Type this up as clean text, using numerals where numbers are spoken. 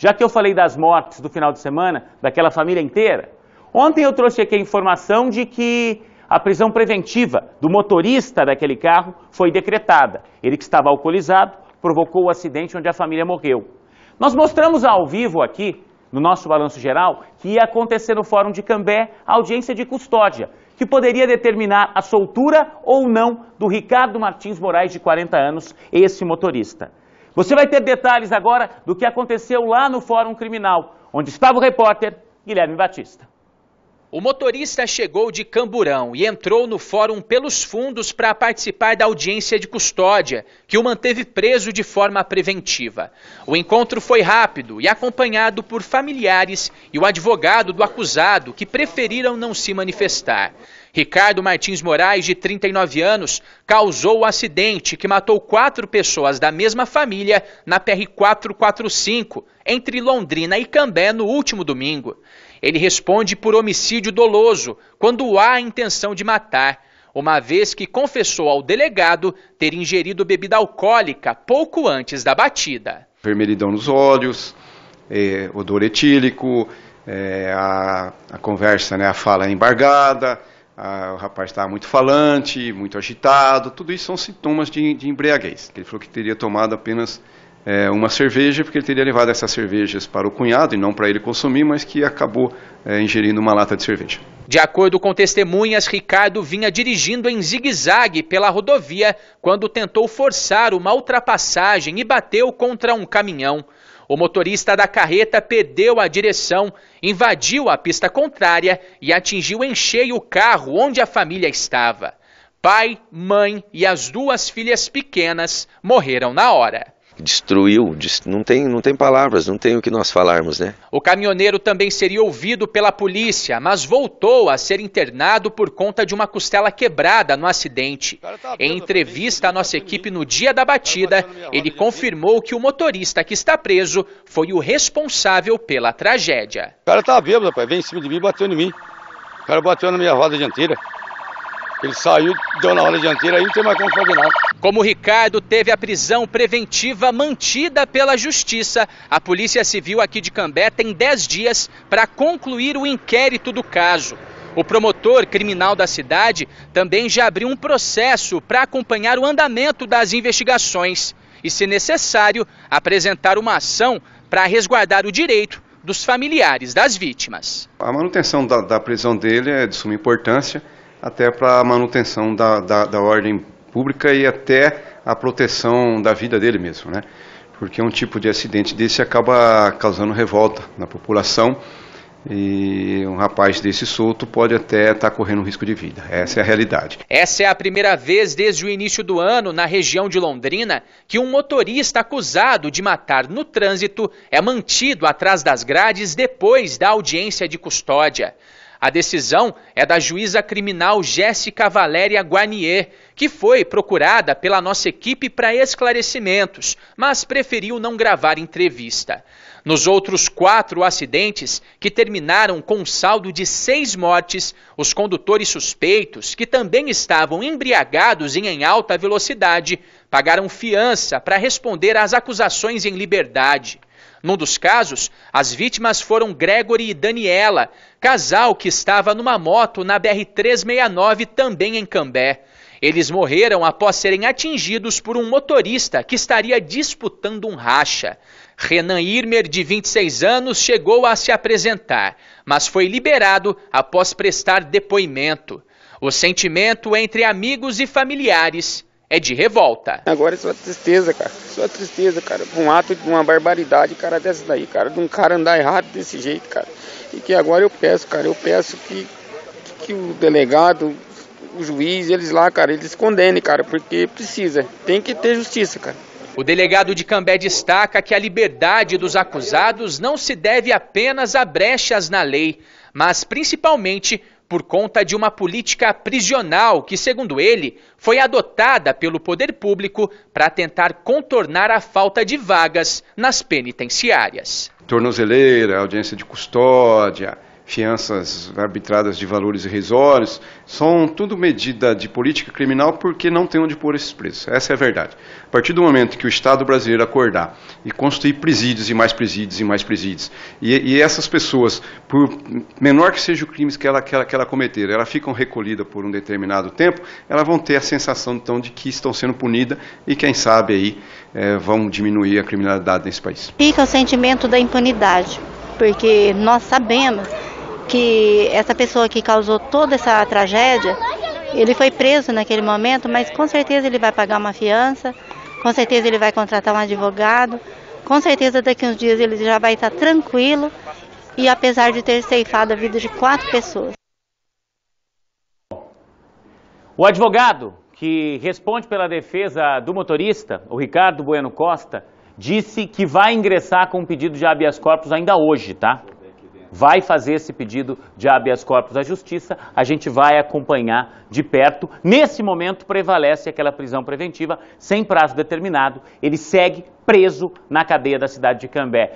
Já que eu falei das mortes do final de semana, daquela família inteira, ontem eu trouxe aqui a informação de que a prisão preventiva do motorista daquele carro foi decretada. Ele que estava alcoolizado provocou o acidente onde a família morreu. Nós mostramos ao vivo aqui, no nosso balanço geral, que ia acontecer no Fórum de Cambé a audiência de custódia, que poderia determinar a soltura ou não do Ricardo Martins Moraes, de 40 anos, esse motorista. Você vai ter detalhes agora do que aconteceu lá no Fórum Criminal, onde estava o repórter Guilherme Batista. O motorista chegou de Camburão e entrou no fórum pelos fundos para participar da audiência de custódia, que o manteve preso de forma preventiva. O encontro foi rápido e acompanhado por familiares e o advogado do acusado, que preferiram não se manifestar. Ricardo Martins Moraes, de 39 anos, causou o acidente que matou 4 pessoas da mesma família na PR-445, entre Londrina e Cambé, no último domingo. Ele responde por homicídio doloso, quando há a intenção de matar, uma vez que confessou ao delegado ter ingerido bebida alcoólica pouco antes da batida. Vermelhidão nos olhos, odor etílico, a conversa, a fala embargada, o rapaz estava muito falante, muito agitado, tudo isso são sintomas de embriaguez. Ele falou que teria tomado apenas uma cerveja, porque ele teria levado essas cervejas para o cunhado e não para ele consumir, mas que acabou ingerindo uma lata de cerveja. De acordo com testemunhas, Ricardo vinha dirigindo em zigue-zague pela rodovia quando tentou forçar uma ultrapassagem e bateu contra um caminhão. O motorista da carreta perdeu a direção, invadiu a pista contrária e atingiu em cheio o carro onde a família estava. Pai, mãe e as 2 filhas pequenas morreram na hora. Destruiu, não tem palavras, não tem o que nós falarmos, né? O caminhoneiro também seria ouvido pela polícia, mas voltou a ser internado por conta de uma costela quebrada no acidente. Em entrevista à nossa equipe no dia da batida, ele confirmou que o motorista que está preso foi o responsável pela tragédia. O cara tá bêbado, rapaz, veio em cima de mim e bateu em mim. O cara bateu na minha roda dianteira. Ele saiu, deu na roda dianteira, aí não tem mais como fazer nada. Como o Ricardo teve a prisão preventiva mantida pela Justiça, a Polícia Civil aqui de Cambé tem 10 dias para concluir o inquérito do caso. O promotor criminal da cidade também já abriu um processo para acompanhar o andamento das investigações e, se necessário, apresentar uma ação para resguardar o direito dos familiares das vítimas. A manutenção da prisão dele é de suma importância, até para a manutenção da ordem pública e até a proteção da vida dele mesmo, né? Porque um tipo de acidente desse acaba causando revolta na população e um rapaz desse solto pode até estar correndo risco de vida. Essa é a realidade. Essa é a primeira vez desde o início do ano, na região de Londrina, que um motorista acusado de matar no trânsito é mantido atrás das grades depois da audiência de custódia. A decisão é da juíza criminal Jéssica Valéria Guarnier, que foi procurada pela nossa equipe para esclarecimentos, mas preferiu não gravar entrevista. Nos outros 4 acidentes, que terminaram com um saldo de 6 mortes, os condutores suspeitos, que também estavam embriagados e em alta velocidade, pagaram fiança para responder às acusações em liberdade. Num dos casos, as vítimas foram Gregory e Daniela, casal que estava numa moto na BR-369, também em Cambé. Eles morreram após serem atingidos por um motorista que estaria disputando um racha. Renan Irmer, de 26 anos, chegou a se apresentar, mas foi liberado após prestar depoimento. O sentimento entre amigos e familiares é de revolta. Agora é só tristeza, cara. Só tristeza, cara. Um ato de uma barbaridade, cara, dessa daí, cara. De um cara andar errado desse jeito, cara. E que agora eu peço, cara. Eu peço que o delegado, o juiz, eles lá, cara, eles condenem, cara. Porque precisa. Tem que ter justiça, cara. O delegado de Cambé destaca que a liberdade dos acusados não se deve apenas a brechas na lei, mas principalmente por conta de uma política prisional que, segundo ele, foi adotada pelo poder público para tentar contornar a falta de vagas nas penitenciárias. Tornozeleira, audiência de custódia, fianças arbitradas de valores irrisórios, são tudo medida de política criminal porque não tem onde pôr esses presos. Essa é a verdade. A partir do momento que o Estado brasileiro acordar e construir presídios e mais presídios e mais presídios, e essas pessoas, por menor que seja o crime que ela cometer, elas ficam recolhidas por um determinado tempo, elas vão ter a sensação então de que estão sendo punidas e quem sabe aí vão diminuir a criminalidade nesse país. Fica o sentimento da impunidade, porque nós sabemos que essa pessoa que causou toda essa tragédia, ele foi preso naquele momento, mas com certeza ele vai pagar uma fiança, com certeza ele vai contratar um advogado, com certeza daqui a uns dias ele já vai estar tranquilo, e apesar de ter ceifado a vida de 4 pessoas. O advogado que responde pela defesa do motorista, o Ricardo Bueno Costa, disse que vai ingressar com um pedido de habeas corpus ainda hoje, tá? Vai fazer esse pedido de habeas corpus à Justiça, a gente vai acompanhar de perto. Nesse momento prevalece aquela prisão preventiva sem prazo determinado, ele segue preso na cadeia da cidade de Cambé.